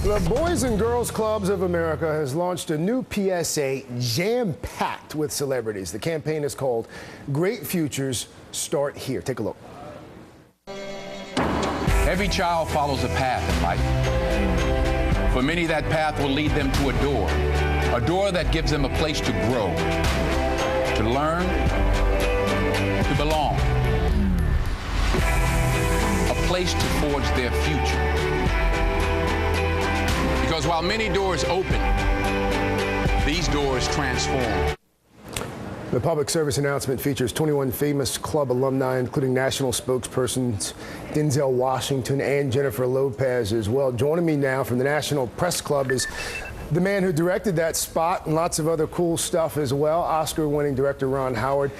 The Boys and Girls Clubs of America has launched a new PSA jam-packed with celebrities. The campaign is called Great Futures Start Here. Take a look. Every child follows a path in life. For many, that path will lead them to a door that gives them a place to grow, to learn, to belong, a place to forge their future. Because while many doors open, these doors transform. The public service announcement features 21 famous club alumni, including national spokespersons Denzel Washington and Jennifer Lopez as well. Joining me now from the National Press Club is the man who directed that spot and lots of other cool stuff as well, Oscar-winning director Ron Howard.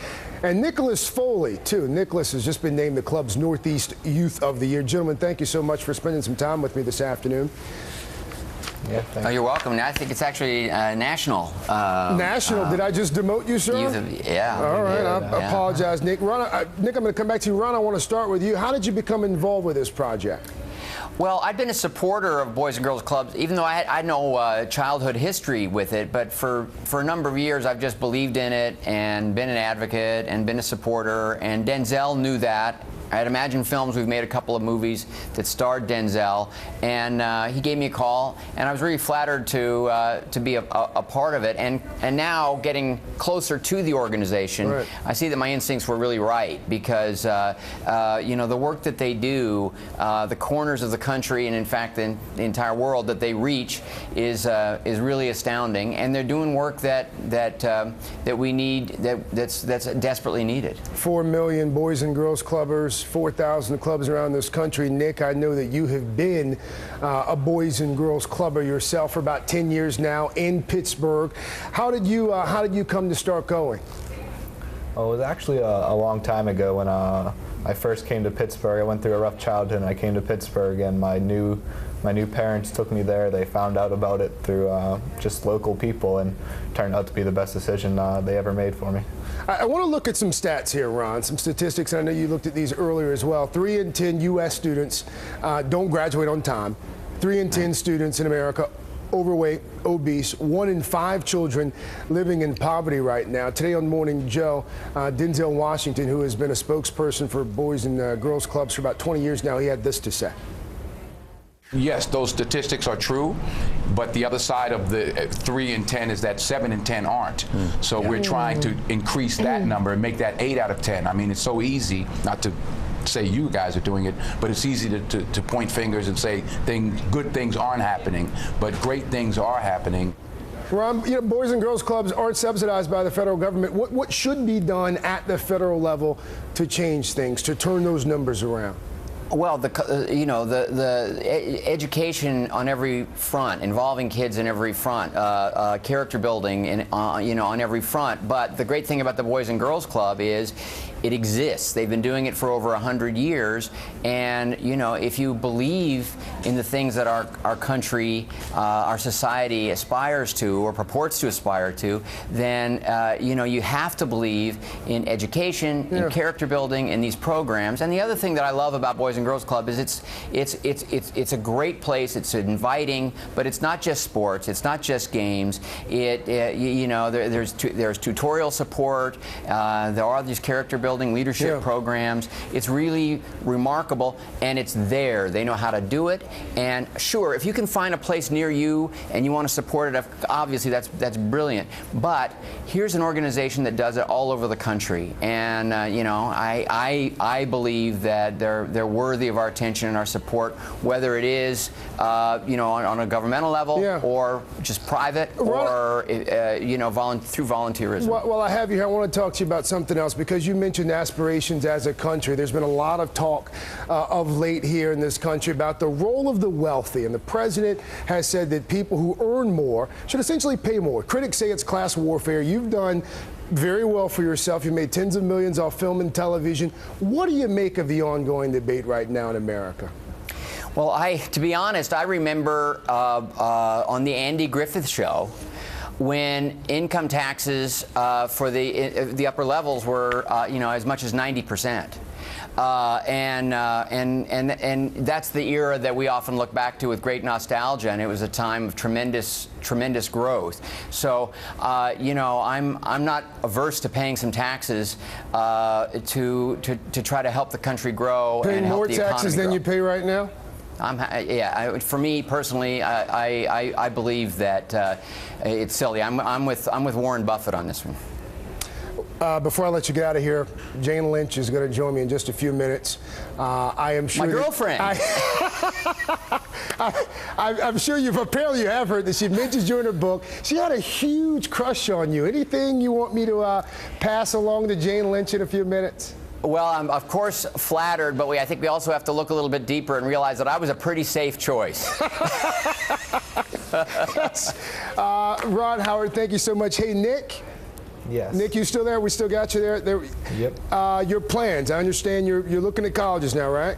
And Nicholas Foley, too. Nicholas has just been named the club's Northeast Youth of the Year. Gentlemen, thank you so much for spending some time with me this afternoon. Yeah, thank you. You're welcome. I think it's actually national. National? Did I just demote you, sir? Yeah. All right. I apologize, Nick. Ron, Nick, I'm going to come back to you. Ron, I want to start with you. How did you become involved with this project? Well, I've been a supporter of Boys and Girls Clubs, even though I had no childhood history with it. But for a number of years, I've just believed in it and been an advocate and been a supporter. And Denzel knew that. At Imagine Films, we've made a couple of movies that starred Denzel, and he gave me a call, and I was really flattered to be a part of it. And now, getting closer to the organization, right, I see that my instincts were really right, because you know, the work that they do, the corners of the country, and in fact the entire world that they reach, is really astounding. And they're doing work that we need, that's desperately needed. 4 million Boys and Girls Clubbers, 4,000 clubs around this country. Nick, I know that you have been a Boys and Girls Clubber yourself for about 10 years now in Pittsburgh. How did you come to start going? Well, it was actually a long time ago when I first came to Pittsburgh. I went through a rough childhood, and I came to Pittsburgh, and my new parents took me there. They found out about it through just local people, and it turned out to be the best decision they ever made for me. I want to look at some stats here, Ron, some statistics. I know you looked at these earlier as well. 3 in 10 U.S. students don't graduate on time. 3 in 10 students in America overweight, obese. 1 in 5 children living in poverty right now. Today on Morning Joe, Denzel Washington, who has been a spokesperson for Boys and Girls Clubs for about 20 years now, he had this to say. Yes, those statistics are true, but the other side of the 3 in 10 is that 7 in 10 aren't. So we're trying to increase that number and make that 8 out of 10. I mean, it's so easy, not to say you guys are doing it, but it's easy to point fingers and say good things aren't happening, but great things are happening. Ron, you know, Boys and Girls Clubs aren't subsidized by the federal government. What should be done at the federal level to change things, to turn those numbers around? Well, you know, the education on every front, involving kids in every front, character building, you know, on every front. But the great thing about the Boys and Girls Club is it exists. They've been doing it for over 100 years, and you know, if you believe in the things that our country, our society aspires to or purports to aspire to, then you know, you have to believe in education, in character building, in these programs. And the other thing that I love about Boys and Girls Club is it's a great place. It's inviting, but it's not just sports. It's not just games. You know, there's tutorial support. There are these character building leadership programs. It's really remarkable, and it's there. They know how to do it. And sure, if you can find a place near you and you want to support it, obviously that's brilliant. But here's an organization that does it all over the country, and you know, I believe that they're worthy of our attention and our support, whether it is you know, on a governmental level or just private, or you know, through volunteerism. Well, I have you here. I want to talk to you about something else, because you mentioned aspirations as a country. There's been a lot of talk of late here in this country about the role of the wealthy, and the president has said that people who earn more should essentially pay more. Critics say it's class warfare. You've done very well for yourself. You made tens of millions off film and television. What do you make of the ongoing debate right now in America? Well, to be honest, I remember on the Andy Griffith Show, when income taxes for the upper levels were, you know, as much as 90%. and that's the era that we often look back to with great nostalgia, and it was a time of tremendous growth. So, you know, I'm not averse to paying some taxes to try to help the country grow and help the economy grow. Pay more taxes than you pay right now? For me personally, I believe that it's silly. I'm with Warren Buffett on this one. Before I let you get out of here, Jane Lynch is going to join me in just a few minutes. I am sure my girlfriend. I'm sure apparently you have heard that she mentions you in her book. She had a huge crush on you. Anything you want me to pass along to Jane Lynch in a few minutes? Well, I'm of course flattered, but I think we also have to look a little bit deeper and realize that I was a pretty safe choice. Yes. Ron Howard, thank you so much. Hey, Nick. Yes. Nick, you still there? We still got you there? Yep. Your plans, I understand you're looking at colleges now, right?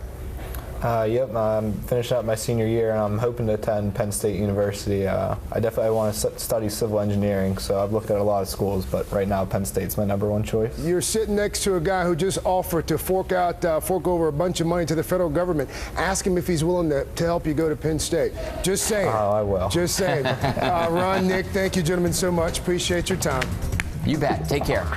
Yep, I'm finishing up my senior year, and I'm hoping to attend Penn State University. I definitely want to study civil engineering, so I've looked at a lot of schools, but right now Penn State's my #1 choice. You're sitting next to a guy who just offered to fork over a bunch of money to the federal government. Ask him if he's willing to help you go to Penn State. Just saying. Oh, I will. Just saying. Ron, Nick, thank you, gentlemen, so much. Appreciate your time. You bet. Take care.